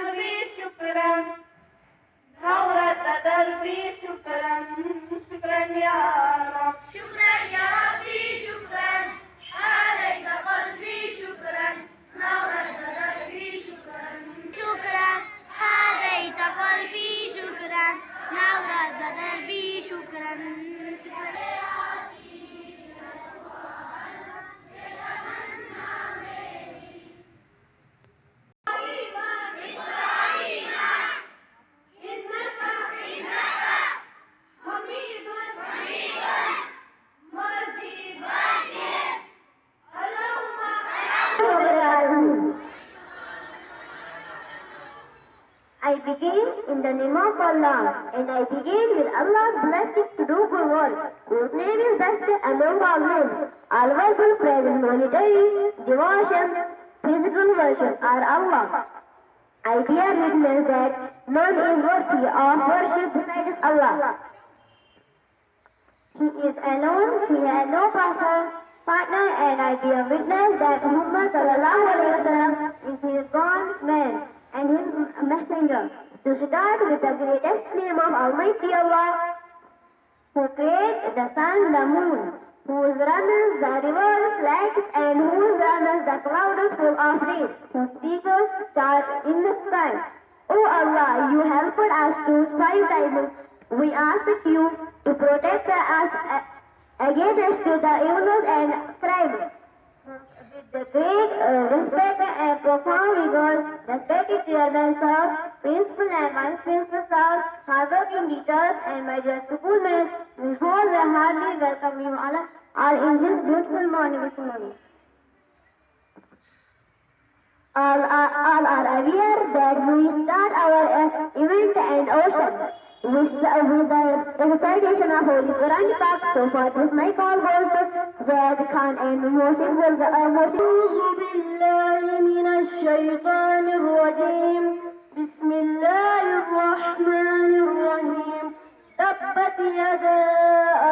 قلبي شكرا نورت دربي شكرا شكرا يا رب شكرا يا ربي شكرا هديت قلبي شكرا نورت دربي شكرا شكرا هديت قلبي شكرا نورت دربي شكرا I begin in the name of Allah, and I begin with Allah's blessing to do good work, whose name is best among all names. All verbal phrases, monetary, devotion, physical worship are Allah. I bear witness that none is worthy of worship besides Allah. He is alone, he has no partner, and I bear witness that Muhammad sallallahu alaihi wasallam is his born man and his messenger. To start with the greatest name of Almighty Allah, who created the sun, the moon, whose runners the rivers, lakes, and whose runners the clouds full of rain, who speakers stars in the sky. O Allah, you helped us to 5 times. We ask you to protect us against the evils and crimes. With the great respect and profound regard, respected chairman, sir, principal and vice principal, sir, hardworking teachers, and my dear schoolmates, we wholeheartedly welcome you all in this beautiful morning this morning. All are aware that we start our event and ocean with the recitation of Holy Quran Pak. So for this my call goes to Zaid Khan and Mohsin أعوذ بالله من الشيطان الرجيم بسم الله الرحمن الرحيم تبت يدا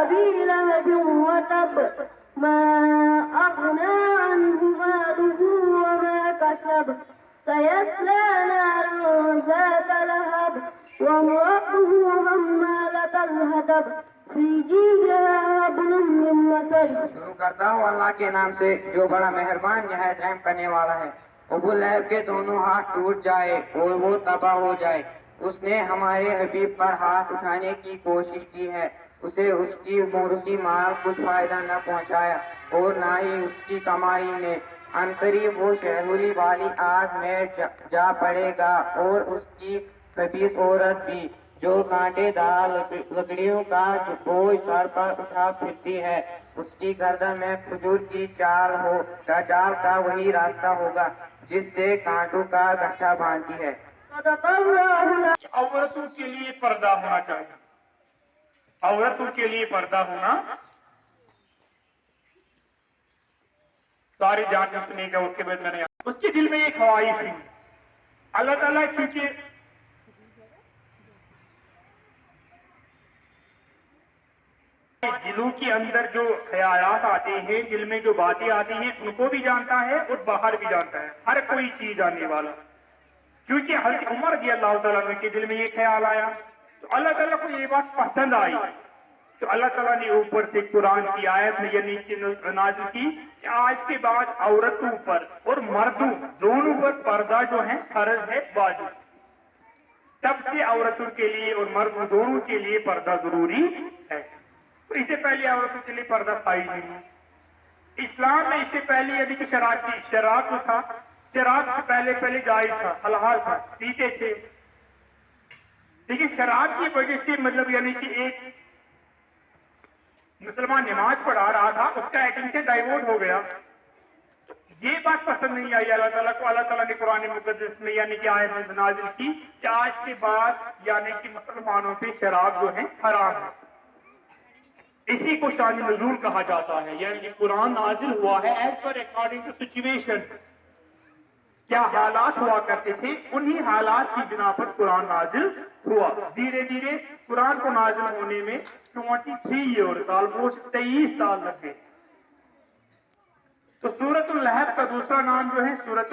أبي لهب وتب ما أغنى عنه ماله وما كسب سيصلى نارا ذات لهب وامرأته حمالة الحطب في جيدها حبل من مسد. شروع کرتا ہوں اللہ کے نام سے جو بڑا مہربان نہایت رحم کرنے والا ہے. ابو لہب کے دونوں ہاتھ ٹوٹ جائے اور وہ تباہ ہو جائے. اس نے ہمارے حبیب پر ہاتھ اٹھانے کی کوشش کی ہے. اسے اس کی موروثی مال کچھ فائدہ نہ پہنچایا اور نہ ہی اس کی کمائی نے. عنقریب وہ شہدوری والی آگ میں جا پڑے گا اور اس کی خبیث عورت بھی جو کانٹے دار لکڑیوں کا بوجھ سر پر اٹھا پھرتی ہے. اس کی گردن میں کھجور کی چال کا وہی راستہ ہوگا جس سے کانٹوں کا گٹھا باندھتی ہے. عورتوں کے لیے پردہ ہونا چاہیے. عورتوں کے لیے پردہ ہونا ساری جان سے سنے گا. اس کے بعد میں نے اس کے دل میں ایک خواہش تھی. اللہ تعالیٰ چونکہ دلوں کے اندر جو خیالات آتے ہیں, دل میں جو باتیں آتی ہیں, ان کو بھی جانتا ہے اور باہر بھی جانتا ہے. ہر کوئی چیز جاننے والا. کیونکہ حضرت عمر رضی اللہ تعالیٰ عنہ کے دل میں یہ خیال آیا تو اللہ تعالیٰ کو یہ بات پسند آئی تو اللہ تعالیٰ نے اوپر سے قرآن کی آیت یعنی نازل کی کہ آج کے بعد عورتوں پر اور مردوں دونوں پر پردہ جو ہے فرض ہے, واجب. تب سے عورتوں کے لیے اور مردوں دونوں کے لیے پردہ ضروری ہے. تو اس سے پہلے عورتوں کے لیے پردہ تھا ہی نہیں. اسلام میں اس سے پہلے یعنی کہ شراب جو تھا, شراب سے پہلے جائز تھا, حلال تھا, پیتے تھے. لیکن شراب کی وجہ سے مطلب یعنی کہ ایک مسلمان نماز پڑھا رہا تھا, اس کا ایکنگ سے ڈائیورٹ ہو گیا. یہ بات پسند نہیں آئی اللہ تعالیٰ کو. اللہ تعالیٰ نے قرآن مقدس میں یعنی کہ آیت نازل کی کہ آج کے بعد یعنی کہ مسلمانوں پہ شراب جو ہے حرام ہے. اسی کو شان نزول کہا جاتا ہے. یعنی کہ قرآن نازل ہوا ہے as per according to situation. کیا حالات ہوا کرتے تھے, انہی حالات کی بنا پر قرآن نازل ہوا. دھیرے دھیرے قرآن کو نازل ہونے میں 23 ایئرز آلموسٹ 23 سال لگ گئے. تو سورۃ اللہب کا دوسرا نام جو ہے سورۃ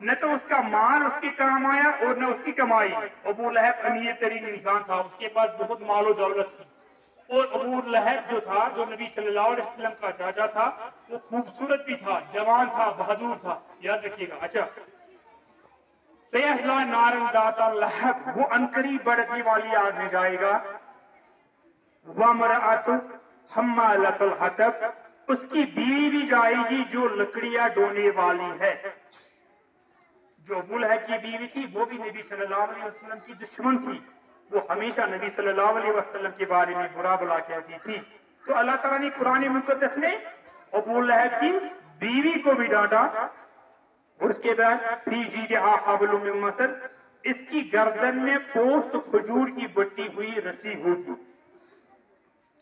نہ تو اس کا مال اس کے کام آیا اور نہ اس کی کمائی. ابو لہب امیر ترین انسان تھا, اس کے پاس بہت مال و دولت تھی. اور ابو لہب جو تھا, جو نبی صلی اللہ علیہ وسلم کا چاچا تھا, وہ خوبصورت بھی تھا, جوان تھا, بہادر تھا. یاد رکھیے گا. اچھا, سیصلیٰ نارا ذات لہب, وہ عنقریب بھڑکنے والی آگ میں جائے گا. وامرأتہ حمالۃ الحطب, اس کی بیوی بھی جائے گی جو لکڑیاں ڈھونے والی ہے. جو ابو لہب کی بیوی تھی وہ بھی نبی صلی اللہ علیہ وسلم کی دشمن تھی, وہ ہمیشہ نبی صلی اللہ علیہ وسلم کے بارے میں برا بلا کہتی تھی. تو اللہ تعالیٰ نے قرآن مقدس میں ابو لہب کی بیوی کو بھی ڈانٹا. اور اس کے بعد فی جیدہا حبل من مسد, اس کی گردن میں پوست کھجور کی بٹی ہوئی رسی ہوگی.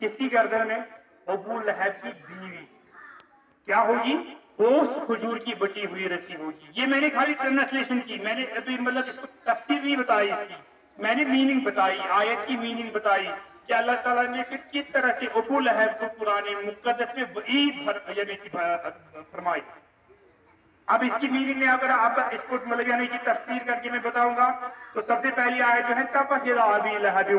کس کی گردن میں؟ ابو لہب کی بیوی. کیا ہوگی؟ پوست کھجور کی بٹی ہوئی رسی ہوگی. یہ میں نے خالی ٹرانسلیشن کی, میں نے ابھی مطلب اس کو تفسیر نہیں بتائی اس کی, میں نے میننگ بتائی, آیت کی میننگ بتائی کہ اللہ تعالیٰ نے پھر کس طرح سے ابو لہب کو قرآن مقدس میں وعید یعنی کہ فرمائی. اب اس کی میننگ میں اگر آپ اس کو مطلب یعنی کہ تفسیر کر کے میں بتاؤں گا تو سب سے پہلی آیت جو ہے تبت یدا ابی لہب